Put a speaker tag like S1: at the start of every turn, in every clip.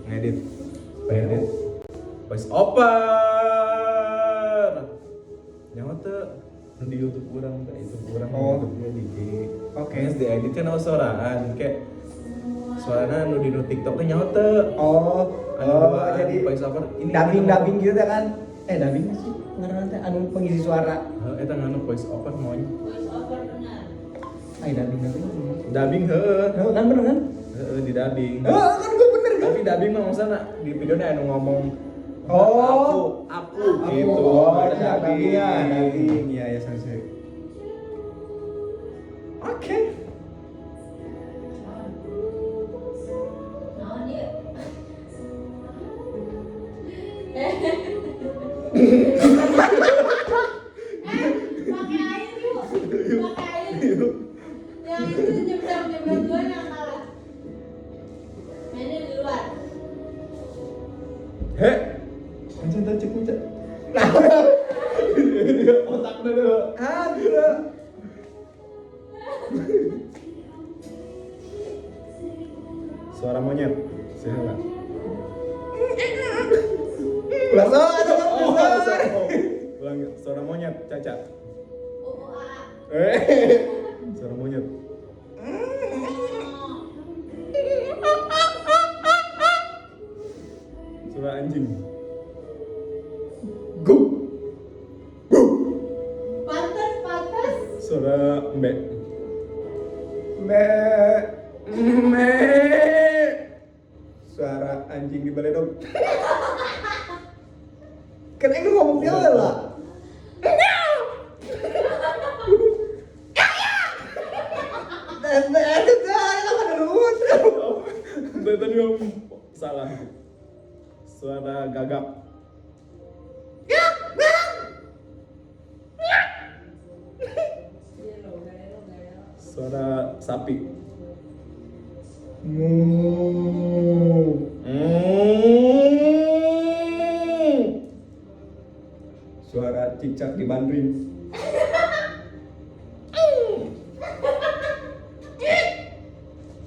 S1: ngedit voice over nyawa tuh di YouTube kurang teh itu kurang YouTube-nya di terus diedit kan suaraan kayak suaranya nu di TikTok teh nyawa tuh
S2: jadi
S1: voice over ini
S2: dubbing gitu kan dubbing sih ngaranna teh anu pengisi suara
S1: eta nganu voice over moy
S3: Voice over benar.
S1: dubbing heuh
S2: kan bener kan
S1: di dubbing
S2: kan gue bener kan
S1: tapi dubbing mah maksudnya di videonya anu ngomong aku gitu
S2: ada dubbing ya saya oke
S3: Naon dia? Pakai air yuk. Pakai air. Yang itu jebret duluan yang kalah. Mainnya di luar.
S1: he anjing teh cek cek otaknya deh
S2: ada
S1: suara monyet siapa
S2: ulang
S1: ulang suara monyet Caca
S3: Oh,
S1: suara monyet suara anjing
S3: Pantas.
S1: suara mbek
S2: me suara anjing di balai dong kan ini ngomong dia lah
S1: tadi om salah suara gagap suara sapi
S2: suara cicak di bandring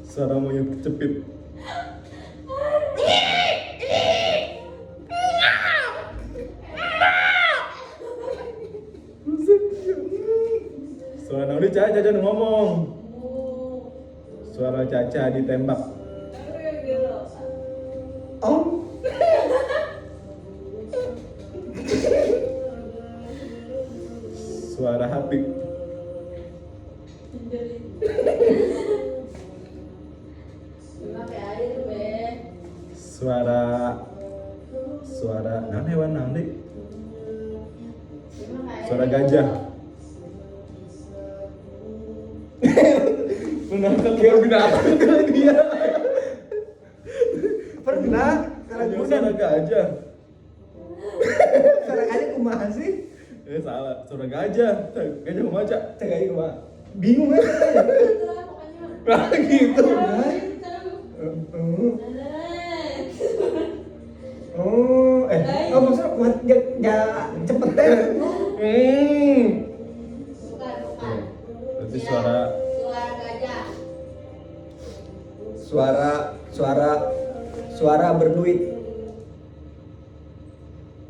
S1: suara monyet kecepit suara naon Caca ngomong suara Caca ditembak suara hati
S3: Pakai air, Be.
S1: suara naon hewan naon deh
S3: Pakai
S1: suara gajah menangkap dia binatang dia
S2: pernah karena
S1: suara gajah
S2: suara kali kumaha sih
S1: salah suara gajah gajah mau baca
S2: cek aja kumaha bingung kan
S3: pokoknya.
S2: gitu maksudnya kuat ya cepet deh
S3: Bukan.
S1: berarti
S3: Ya,
S1: suara
S3: suara gajah.
S2: suara berduit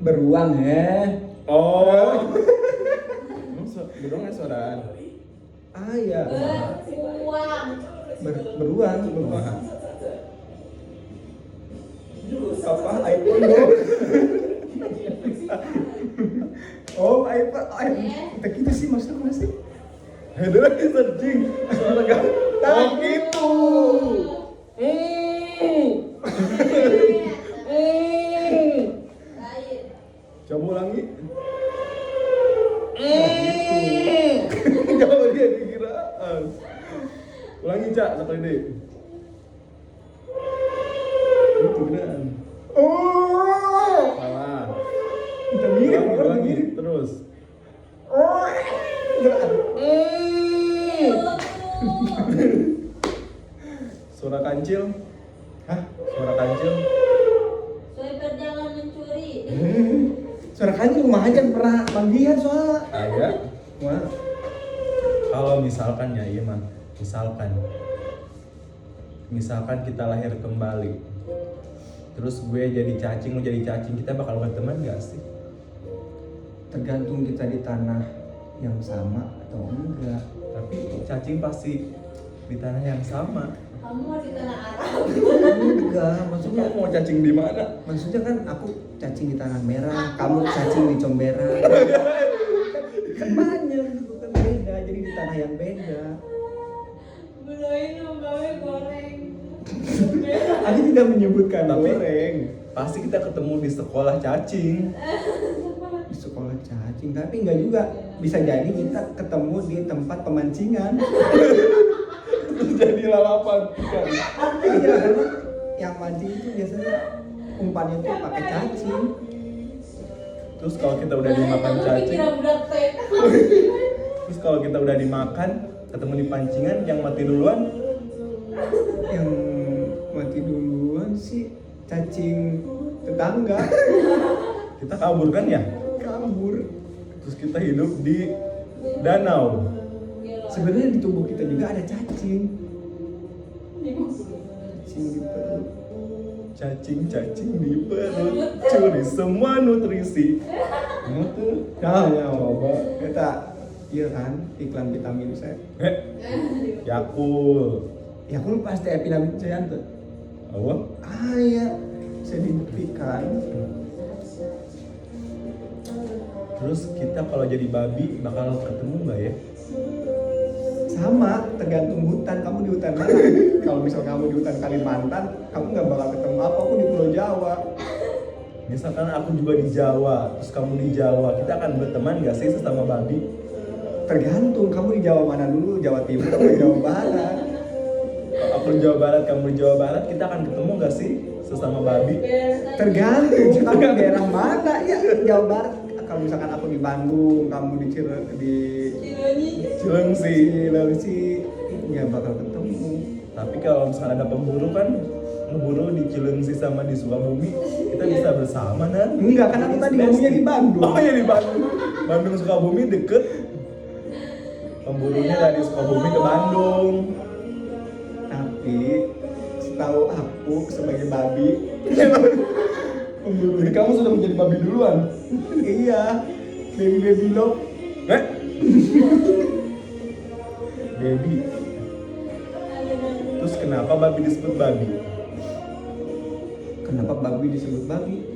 S2: beruang
S1: oh bedongnya suaraan
S2: iya
S3: Beruang.
S2: beruang
S1: kumaha
S2: apa iPhone dong iPhone tak gitu sih maksudnya mana sih
S1: ada lagi searching suara gajah oh gitu
S3: Lain.
S1: coba ulangi coba dia dikiraan ulangi Cak sekali deh itu beneran salah
S2: udah mirip
S1: ulangi terus suara kancil suara kancil
S3: Swiper jangan mencuri.
S2: suara kan rumah aja pernah manggihan soalnya
S1: ada
S2: wah
S1: kalau misalkan ya iya mah misalkan kita lahir kembali terus gue jadi cacing, lu jadi cacing, kita bakal berteman gak sih?
S2: Tergantung kita di tanah yang sama atau enggak.
S1: Tapi cacing pasti di tanah yang sama.
S3: Kamu masih tanah Arab.
S2: Enggak, maksudnya
S1: Kamu mau cacing di mana?
S2: maksudnya kan aku cacing di tanah merah, kamu cacing di Comberan. Kan banyak gitu kan beda, jadi di tanah yang beda.
S3: Beloin mamawe goreng.
S2: Aku tidak menyebutkan
S1: Tapi
S2: goreng
S1: pasti kita ketemu di sekolah cacing.
S2: di sekolah cacing, tapi enggak juga. Bisa jadi kita ketemu di tempat pemancingan.
S1: Jadi lalapan kan.
S2: Iya, karena yang mancing itu biasanya umpannya tuh pakai cacing.
S1: Terus kalau kita udah dimakan
S3: Kamu
S1: cacing,
S3: pikiran budak TK.
S1: terus kalau kita udah dimakan, ketemu di pancingan, yang mati duluan
S2: Yang mati duluan sih cacing tetangga.
S1: kita kabur kan ya?
S2: Kabur.
S1: Terus kita hidup di danau.
S2: Sebenarnya di tubuh kita juga ada cacing. Cacing di perut.
S1: Cacing-cacing di perut, curi semua nutrisi. Mutu.
S2: Ya, coba. Kita iya kan iklan vitamin C.
S1: Yakul.
S2: Ya aku pasti vitamin C tuh.
S1: Apa?
S2: Ah iya, saya dibuktikan.
S1: Terus kita kalau jadi babi bakal ketemu nggak ya?
S2: Sama, tergantung hutan. Kamu di hutan mana? Kalau misal kamu di hutan Kalimantan, kamu nggak bakal ketemu apa. Aku di Pulau Jawa.
S1: Misalkan aku juga di Jawa, terus kamu di Jawa, kita akan berteman nggak sih sesama babi?
S2: Tergantung kamu di Jawa mana dulu, Jawa Timur atau Jawa Barat.
S1: Kalau aku di Jawa Barat, kamu di Jawa Barat, kita akan ketemu nggak sih sesama babi?
S2: Tergantung kamu di daerah mana ya. Jawa Barat. Kalau misalkan aku di Bandung, kamu di
S1: Cilengsi.
S2: Cilengsi, ya bakal ketemu.
S1: Tapi kalau misalkan ada pemburu kan, ngeburu di Cilengsi sama di Sukabumi, kita bisa bersama kan?
S2: Enggak, kan aku tadi ngomongnya di Bandung.
S1: Oh iya di Bandung. Bandung Sukabumi deket. Pemburunya dari Sukabumi ke Bandung.
S2: Tapi setahu aku sebagai babi,
S1: Pemburu. Jadi kamu sudah menjadi babi duluan.
S2: iya, baby love.
S1: Baby. Terus kenapa babi disebut babi?
S2: Kenapa babi disebut babi?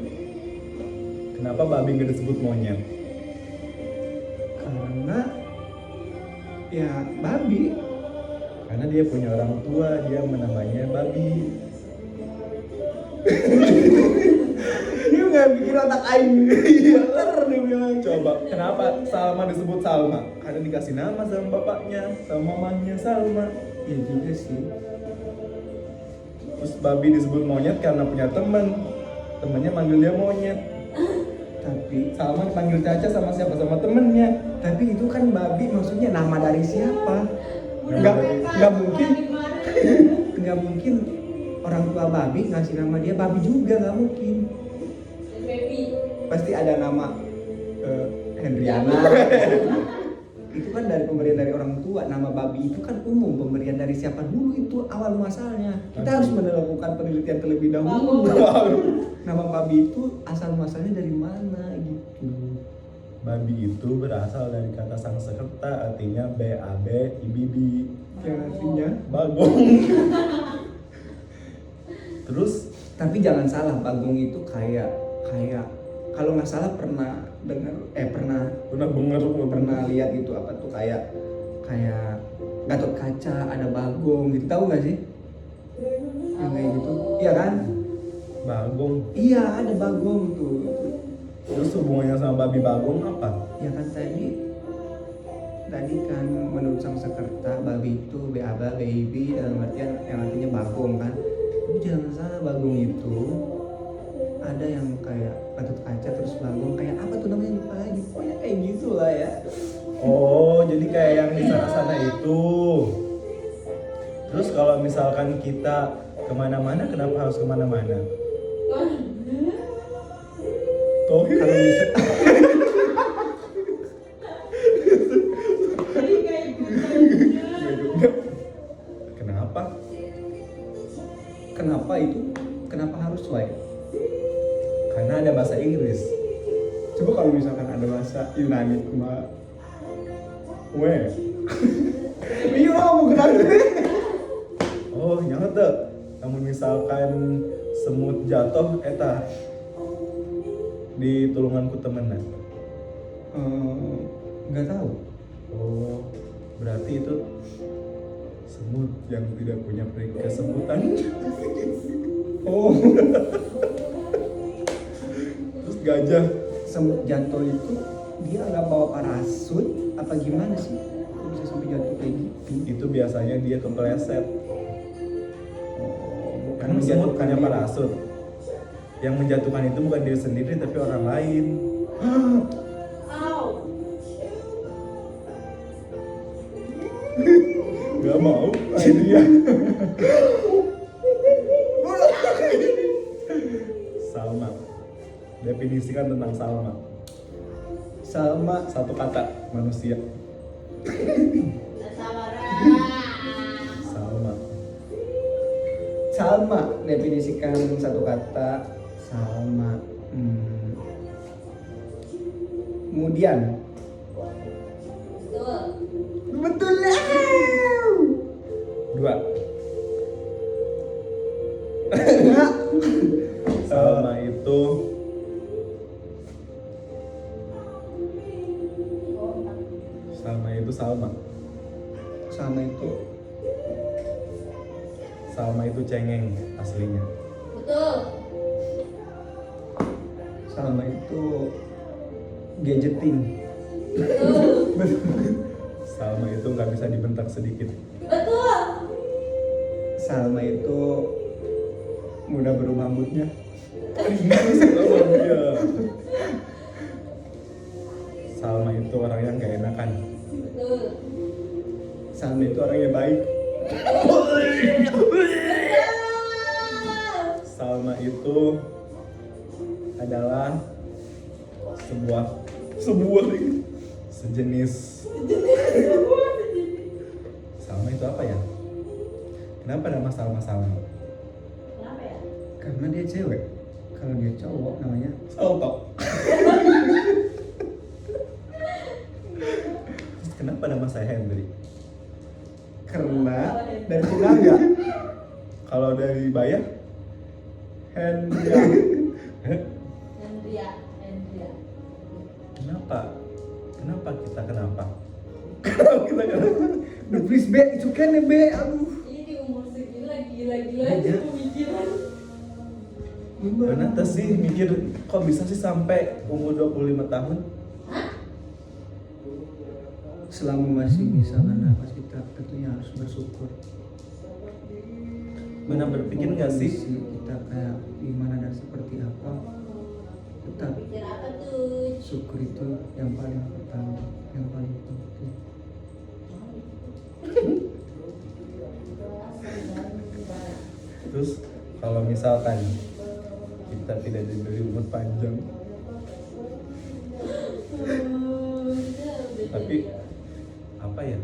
S1: Kenapa babi nggak disebut monyet?
S2: Karena ya babi.
S1: Karena dia punya orang tua, dia menamanya babi.
S2: Dia nggak bikin otak aing. Iya, dia bilang.
S1: Coba, kenapa Salma disebut Salma? Karena dikasih nama sama bapaknya, sama mamanya Salma.
S2: Iya juga sih.
S1: Terus babi disebut monyet karena punya teman. Temennya manggil dia monyet.
S2: Tapi
S1: Salma dipanggil Caca sama siapa? Sama temennya.
S2: itu kan babi maksudnya nama dari siapa?
S1: Nggak
S2: mungkin. Nggak mungkin orang tua babi ngasih nama dia babi juga, nggak mungkin.
S3: Baby.
S2: Pasti ada nama Hendriana. Itu kan dari pemberian dari orang tua. Nama babi itu kan umum, pemberian dari siapa dulu itu awal muasalnya. Kita harus melakukan penelitian terlebih dahulu. Nama babi itu asal muasalnya dari mana gitu.
S1: Babi itu berasal dari kata Sanskerta, artinya BAB, IBB.
S2: Yang artinya
S1: Bagong. Terus
S2: tapi jangan salah, bagong itu kayak kalau nggak salah pernah dengar pernah
S1: pernah
S2: lihat gitu apa tuh kayak Gatot Kaca ada bagong gitu, tahu nggak sih yang kayak gitu, iya kan?
S1: Bagong.
S2: Iya, ada bagong tuh.
S1: Terus hubungannya sama babi bagong apa?
S2: Ya kan tadi kan menurut Sanskerta babi itu beaba baby dalam artian yang artinya bagong kan. Tapi jangan salah, bagong itu ada yang kayak Gatot Kaca terus bagong kayak apa tuh namanya lupa lagi. Pokoknya kayak gitu lah ya.
S1: Oh, jadi kayak yang di sana-sana itu. Terus kalau misalkan kita kemana-mana, kenapa harus kemana-mana? Tuh,
S2: Kalau misal
S1: kenapa?
S2: kenapa itu? Kenapa harus wae?
S1: Karena ada bahasa Inggris.
S2: Coba kalau misalkan ada bahasa Yunani mbak, weh, iya mau kenal
S1: Oh, nyaho teu. Namun misalkan semut jatuh eta di tulunganku temenan.
S2: nggak tahu.
S1: Oh, berarti itu semut yang tidak punya kesemutan.
S2: Oh,
S1: Terus gajah.
S2: semut jatuh itu dia nggak bawa parasut apa gimana sih? Kok bisa sampai jatuh kayak gitu?
S1: Itu biasanya dia kepleset.
S2: Oh,
S1: Karena semut punya parasut. Yang menjatuhkan itu bukan diri sendiri tapi orang lain.
S3: Au.
S1: Gak mau, dia. Salma. Definisikan tentang Salma.
S2: Salma,
S1: Satu kata, manusia.
S3: Sabara.
S1: Salma.
S2: Salma definisikan satu kata. Salma. Kemudian
S3: Betul.
S2: betul lah.
S1: Dua. Salma itu Salma itu Salma.
S2: Salma itu
S1: Salma itu cengeng aslinya.
S3: Betul.
S2: Salma itu gadgeting.
S3: Betul.
S1: Salma itu nggak bisa dibentak sedikit.
S3: Betul.
S2: Salma itu mudah berubah moodnya.
S1: Salma dia. Salma itu orang yang gak enakan.
S3: Betul.
S2: Salma itu orang yang baik.
S1: Salma itu adalah sejenis. Salma itu apa ya? Kenapa nama Salma Salma?
S3: Kenapa ya?
S2: Karena dia cewek. Kalau dia cowok namanya
S1: Salto. Kenapa nama saya Hendri?
S2: karena dari Punangga.
S1: Kalau dari Bayar?
S2: Hendra.
S3: Hendria. Hendria.
S1: Kenapa? Kenapa kita kenapa?
S2: Duh, please be, itu kan ya be, aduh.
S3: Ini di umur segini gila-gila
S2: Iya.
S3: aja pemikiran.
S1: Kenapa sih mikir kok bisa sih sampai umur 25 tahun?
S2: Selama masih bisa bernapas kita tentunya harus bersyukur.
S1: Benar berpikir nggak sih?
S2: Kondisi kita kayak gimana dan seperti apa, tetap
S3: Pikir apa tuh?
S2: syukur itu yang paling pertama, yang paling penting.
S1: Terus kalau misalkan kita tidak diberi umur panjang, tapi apa ya?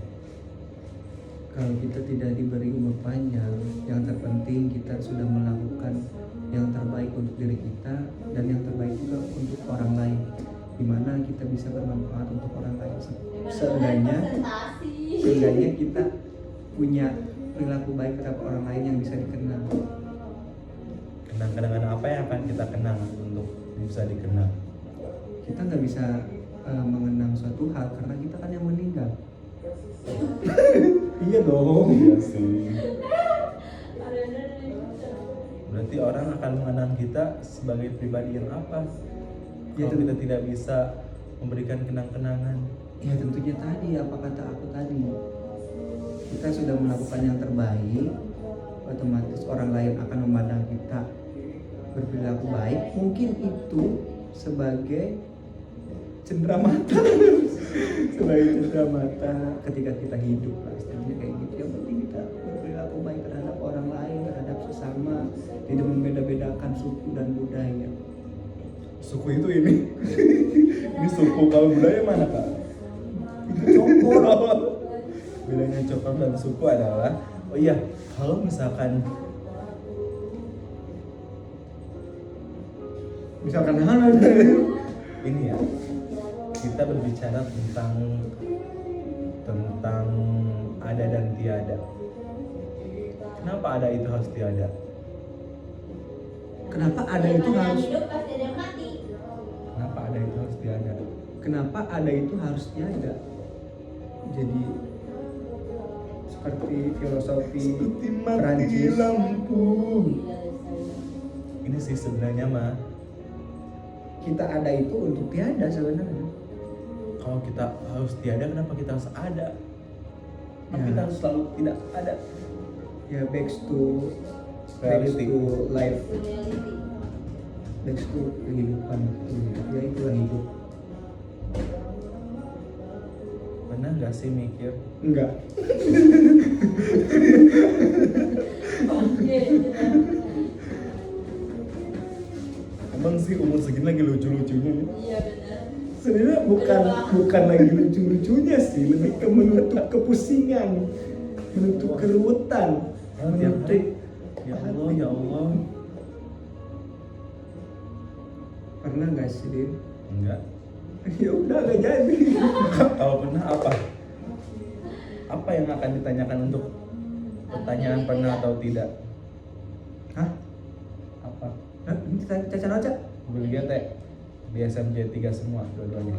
S2: Kalau kita tidak diberi umur panjang, yang terpenting kita sudah melakukan yang terbaik untuk diri kita dan yang terbaik juga untuk orang lain, dimana kita bisa bermanfaat untuk orang lain. Seenggaknya kita punya perilaku baik terhadap orang lain yang bisa dikenang.
S1: Kenang-kenangan apa yang akan kita kenang untuk bisa dikenang?
S2: Kita nggak bisa mengenang suatu hal karena kita kan yang meninggal. Iya dong.
S1: Iya sih. Berarti orang akan mengenang kita sebagai pribadi yang apa?
S2: Ya,
S1: Kalau kita tidak bisa memberikan kenang-kenangan.
S2: Ya tentunya tadi apa kata aku tadi, kita sudah melakukan yang terbaik, otomatis orang lain akan memandang kita berperilaku baik. Mungkin itu sebagai cenderamata sebagai cenderamata ketika kita hidup lah, istilahnya kayak gitu. Yang penting kita berperilaku baik terhadap orang lain, terhadap sesama, tidak membeda-bedakan suku dan budaya.
S1: Suku itu ini. Ini suku, kalau budaya mana kak?
S2: Itu cokor.
S1: Bedanya cokor dan suku adalah, oh iya, kalau misalkan
S2: Misalkan hal
S1: Ini ya, kita berbicara tentang ada dan tiada. Kenapa ada itu harus tiada?
S2: kenapa ada itu
S3: Daripada yang
S2: harus
S3: hidup pasti ada yang mati.
S1: Kenapa ada itu harus tiada?
S2: kenapa ada itu harus tiada? Jadi seperti filosofi Prancis.
S1: lampu. Ini sih sebenarnya mah,
S2: Kita ada itu untuk tiada sebenarnya.
S1: kalau kita harus tiada, kenapa kita harus ada? Kenapa
S2: Ya.
S1: kita harus selalu tidak ada?
S2: Ya back to
S1: Reality.
S2: life,
S3: Reality.
S2: back to kehidupan. Ya itulah hidup.
S1: Pernah nggak sih mikir,
S2: Enggak.
S3: Oke.
S1: emang sih umur segini lagi lucu-lucunya nih?
S3: Iya benar.
S2: Sebenarnya bukan lagi lucu-lucunya sih, lebih ke menutup kepusingan, menutup keruwetan,
S1: Tiap hari,
S2: menutup
S1: ya Allah, ya Allah.
S2: Pernah nggak sih, Din?
S1: Enggak.
S2: Ya udah nggak jadi.
S1: Kalau pernah apa? Apa yang akan ditanyakan untuk pertanyaan pernah atau tidak?
S2: Hah?
S1: Apa?
S2: Hah? Ini caca aja.
S1: Gue lihat di SMJ 3 semua dua-duanya.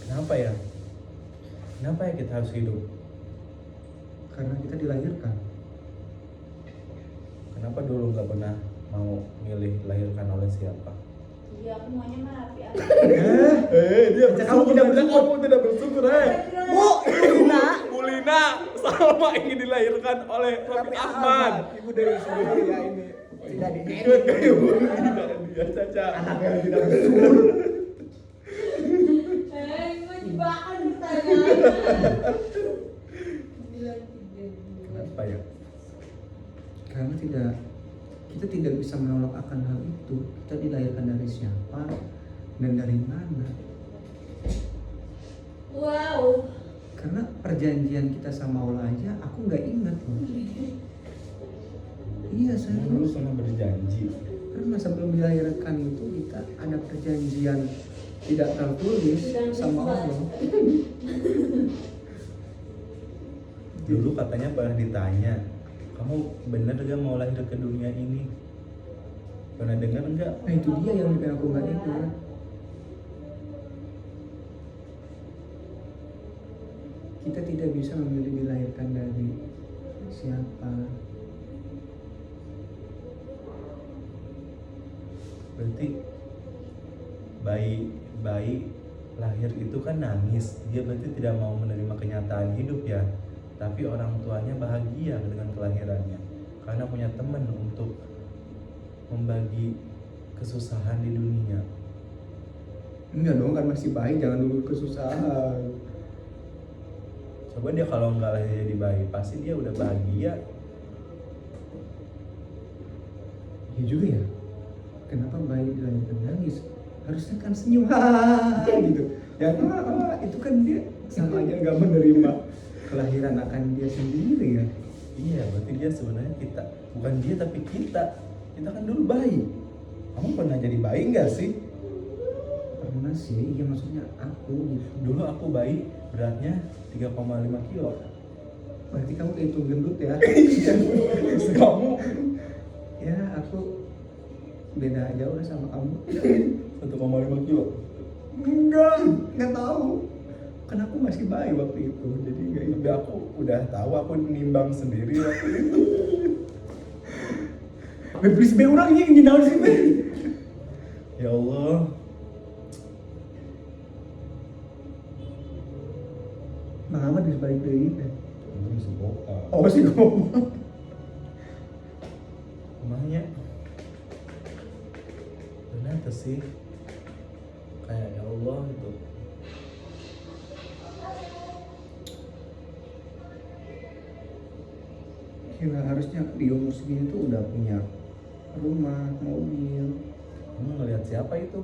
S1: Kenapa ya? Kenapa ya kita harus hidup?
S2: Karena kita dilahirkan.
S1: Kenapa dulu nggak pernah mau milih dilahirkan oleh siapa?
S3: Iya aku maunya mah rapi aja.
S1: Dia
S2: Kamu tidak bersyukur.
S1: Kamu tidak bersyukur,
S2: Bu, Lina.
S1: Bulina sama ingin dilahirkan oleh Raffi Ahmad.
S2: Ibu dari sendiri ya ini. Tidak
S1: Ingat gak ya Bulina dan dia Caca?
S2: Anak yang tidak bersyukur.
S3: Gue jebakan pertanyaan. Bilang tiga.
S1: Kenapa ya?
S2: Karena kita tidak bisa menolak akan hal itu. Kita dilahirkan dari siapa dan dari mana.
S3: Wow.
S2: Karena perjanjian kita sama Allah aja aku nggak ingat loh. Iya saya
S1: Dulu pernah berjanji.
S2: karena sebelum dilahirkan itu kita ada perjanjian tidak tertulis sama Allah.
S1: Dulu katanya pernah ditanya, kamu bener gak mau lahir ke dunia ini? Pernah dengar enggak?
S2: Nah itu dia yang bikin aku nggak ingat. Kita tidak bisa memilih dilahirkan dari siapa.
S1: Berarti bayi lahir itu kan nangis, dia berarti tidak mau menerima kenyataan hidup ya. Tapi orang tuanya bahagia dengan kelahirannya karena punya teman untuk membagi kesusahan di dunia.
S2: Enggak dong, kan masih bayi, jangan dulu kesusahan.
S1: Coba dia kalau nggak lahir jadi bayi, pasti dia udah bahagia.
S2: Iya juga ya. Kenapa bayi dilahirkan nangis? Harusnya kan senyum, hahaha, gitu. Ya itu kan dia sama aja nggak menerima kelahiran akan dia sendiri ya.
S1: Iya, berarti dia sebenarnya kita, bukan dia tapi kita. Kita kan dulu bayi. Kamu pernah jadi bayi nggak sih?
S2: Pernah sih, ya maksudnya aku gitu.
S1: Dulu aku bayi beratnya 3,5 kilo.
S2: Berarti kamu kehitung gendut ya?
S1: Kamu
S2: Ya aku beda jauh lah sama kamu.
S1: 1,5 kilo.
S2: Enggak tahu. Kan aku masih bayi waktu itu, jadi enggak
S1: Tapi
S2: ingat.
S1: aku udah tahu, aku nimbang sendiri waktu itu.
S2: Please be orang ini gini sih be.
S1: Ya Allah.
S2: Mama di balik dari itu.
S1: Itu masih boka.
S2: Oh sih ngomong.
S1: Emangnya ternyata sih kayak ya Allah itu.
S2: Kira harusnya di umur segini tuh udah punya rumah, mobil.
S1: Kamu ngelihat siapa itu?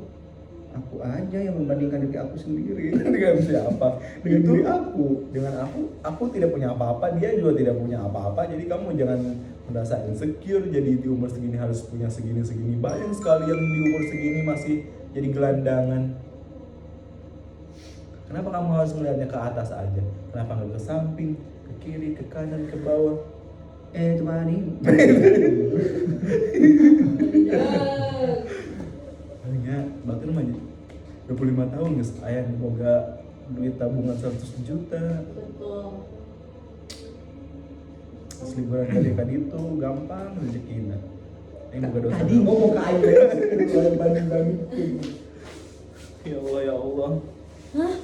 S2: Aku aja yang membandingkan diri aku sendiri
S1: Dengan siapa?
S2: dengan
S1: Itu
S2: diri aku.
S1: dengan aku tidak punya apa-apa, dia juga tidak punya apa-apa. Jadi kamu jangan merasa insecure, jadi di umur segini harus punya segini-segini. Banyak sekali yang di umur segini masih jadi gelandangan. Kenapa kamu harus melihatnya ke atas aja? Kenapa nggak ke samping, ke kiri, ke kanan, ke bawah?
S2: Teman ini.
S1: Hanya batin mah 25 tahun guys, ayah boga duit tabungan 100 juta.
S3: Betul.
S1: Terus liburan kali itu gampang rezekinya. Yang boga dosa.
S2: Tadi ngomong ke aing banding-banding.
S1: Ya Allah ya Allah.
S3: Hah?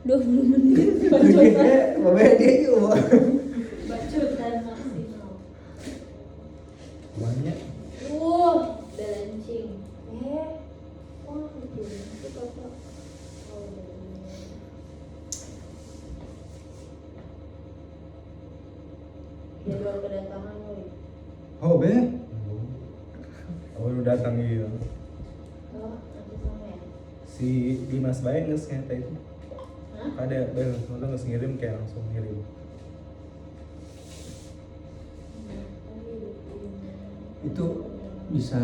S3: 20 menit bacotan.
S2: Dia juga.
S3: Bacotan maksimal.
S1: Banyak.
S3: Belancing. Oh, itu kakak. Oh, dia baru kedatangan woi.
S2: Oh, be.
S1: Baru datang iya.
S3: Oh, nanti sama ya.
S1: Si Dimas baik nggak ternyata itu?
S3: Hah?
S1: Ada bener, nonton nggak ngirim kayak langsung ngirim.
S2: Itu bisa,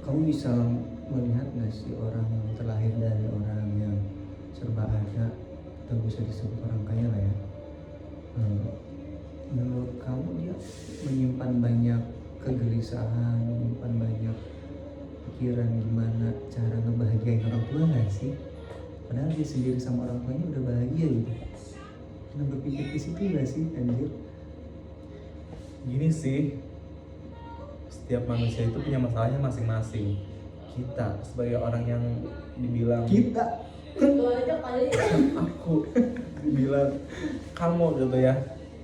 S2: kamu bisa melihat nggak sih orang yang terlahir dari orang yang serba ada atau bisa disebut orang kaya lah ya, menurut kamu dia menyimpan banyak kegelisahan, menyimpan banyak pikiran gimana cara ngebahagiain orang tua nggak sih? Padahal dia sendiri sama orang tuanya udah bahagia gitu. Pernah berpikir ke situ nggak sih, anjir?
S1: Gini sih, setiap manusia itu punya masalahnya masing-masing. Kita sebagai orang yang dibilang
S2: Kita
S3: Itu aja kali.
S1: aku dibilang kamu gitu ya,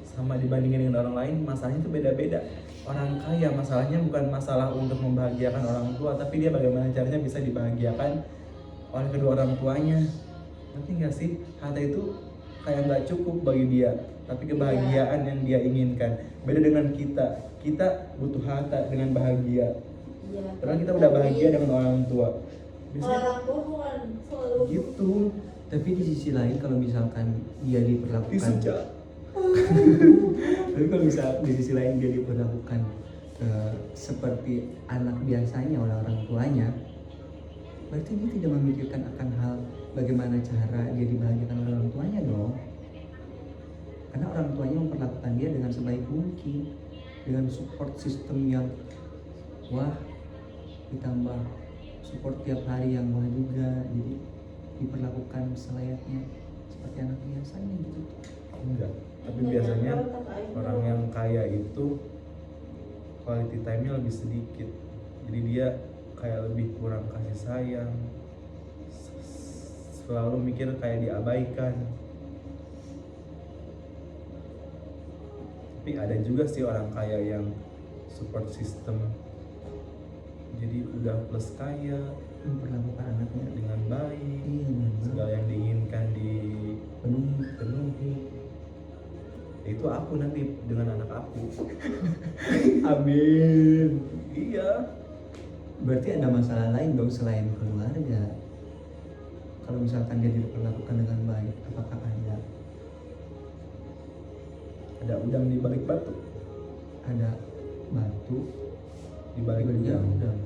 S1: sama dibandingin dengan orang lain masalahnya itu beda-beda. Orang kaya masalahnya bukan masalah untuk membahagiakan orang tua, tapi dia bagaimana caranya bisa dibahagiakan oleh kedua orang tuanya. Nanti nggak sih, harta itu kayak nggak cukup bagi dia, tapi kebahagiaan yang dia inginkan. Beda dengan kita butuh harta dengan bahagia.
S3: Iya.
S1: Karena kita udah bahagia dengan orang tua. Biasanya
S3: Orang tua bukan selalu
S1: gitu.
S2: tapi di sisi lain kalau misalkan dia diperlakukan
S1: Disejak.
S2: tapi kalau misal di sisi lain dia diperlakukan seperti anak biasanya oleh orang tuanya, berarti dia tidak memikirkan akan hal bagaimana cara dia dibahagiakan oleh orang tuanya dong. Karena orang tuanya memperlakukan dia dengan sebaik mungkin, dengan support system yang wah, ditambah support tiap hari yang wah juga, jadi diperlakukan selayaknya seperti anak biasanya gitu.
S1: Enggak, tapi biasanya orang yang kaya itu quality time-nya lebih sedikit. Jadi dia kayak lebih kurang kasih sayang, selalu mikir kayak diabaikan. Tapi ada juga sih orang kaya yang support system, jadi udah plus kaya,
S2: Memperlakukan anaknya
S1: dengan baik,
S2: iya benar.
S1: segala yang diinginkan dipenuhi. Itu aku nanti dengan anak aku.
S2: Amin.
S1: Iya.
S2: Berarti ada masalah lain dong selain keluarga. Kalau misalkan dia diperlakukan dengan baik, apakah
S1: Ada udang di balik batu,
S2: ada batu
S1: di balik udang.
S2: udang?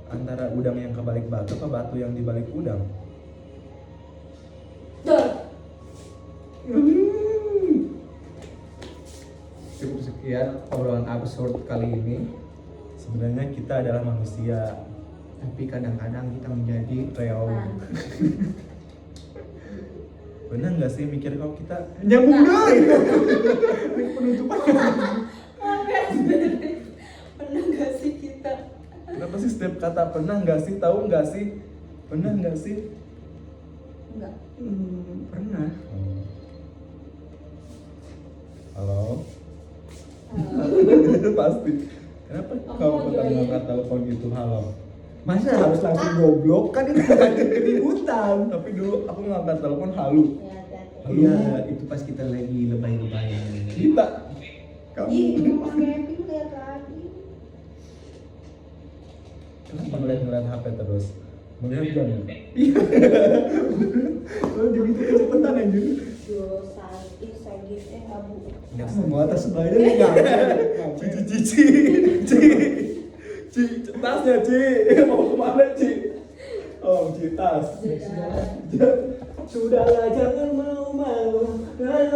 S1: Antara udang yang kebalik batu apa batu yang di balik udang?
S2: Cukup sekian obrolan absurd kali ini.
S1: Sebenarnya kita adalah manusia,
S2: Tapi kadang-kadang kita menjadi
S1: real. Benar nggak sih mikir kalau kita
S2: nyambung dong. Penutupan.
S3: Pernah nggak sih kita?
S1: kenapa sih setiap kata pernah nggak sih, tahu nggak sih, pernah nggak sih?
S3: Enggak.
S2: Pernah.
S1: Halo. Pasti. Kenapa
S3: Kamu
S1: kau
S3: mau
S1: pernah
S3: join?
S1: ngangkat telepon gitu halo?
S2: Masa harus langsung goblok, kan itu bukan keributan.
S1: Tapi dulu aku ngangkat telepon halu.
S3: Ya, hati-hati.
S1: Halo.
S2: Iya, itu pas kita lagi lebay-lebay.
S1: Kita. Kamu.
S3: Ih, mau camping lihat lagi.
S1: Kenapa ngeliat HP terus? Melihat jam ya?
S2: Oh, jadi itu kecepatan anjir.
S3: Abu.
S2: Mau atas sebelah ini enggak?
S1: Ci, tasnya Ci, mau kemana Ci? Oh, Ci tas.
S2: Sudahlah jangan mau-mau. Kayak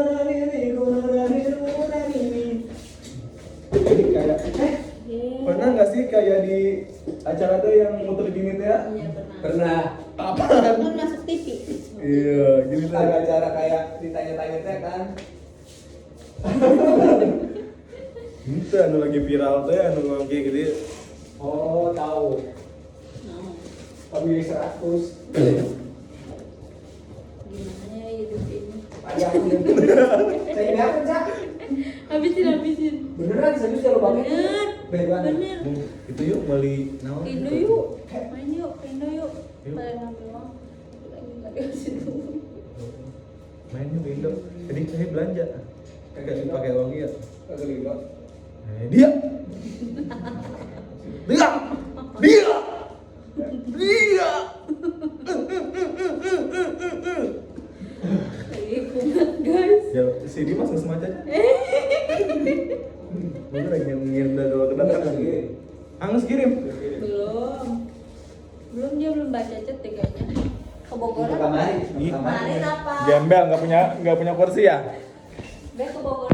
S1: Pernah nggak sih kayak di acara tuh yang muter gini tuh ya?
S3: Iya pernah.
S2: pernah
S1: Apa?
S3: Kan masuk TV.
S1: Iya, gini tuh.
S2: ada acara kayak ditanya-tanya teh kan.
S1: Itu anu lagi viral tuh ya, anu ngomong kayak gitu.
S2: Oh, tahu.
S3: Nah,
S2: Pemilik 100.
S3: gimana ya hidup ini?
S2: Ada aku yang saya ini apa, Cak?
S3: Habisin.
S2: Beneran serius kalau pakai?
S3: Bener.
S2: Baik banget.
S3: Bener.
S1: Itu yuk beli naon?
S3: Indo yuk. Main yuk, Indo yuk.
S1: Yuk.
S3: Pada ngambil uang. Lagi nggak dikasih duit.
S1: Main yuk Indo. Jadi saya belanja. Pakai uang iya.
S2: Kagak lihat.
S1: Dia. Dia. Dia. Dia.
S3: Lagi kumat guys.
S1: Ya, sini masuk semacam. Ini lagi ngirim dari luar ke dalam. Angus kirim.
S3: Belum dia belum baca chat deh kayaknya. Kebogoran.
S2: Kamari.
S3: Kemarin apa?
S1: Gembel nggak punya kursi ya?
S3: Dia kebogoran.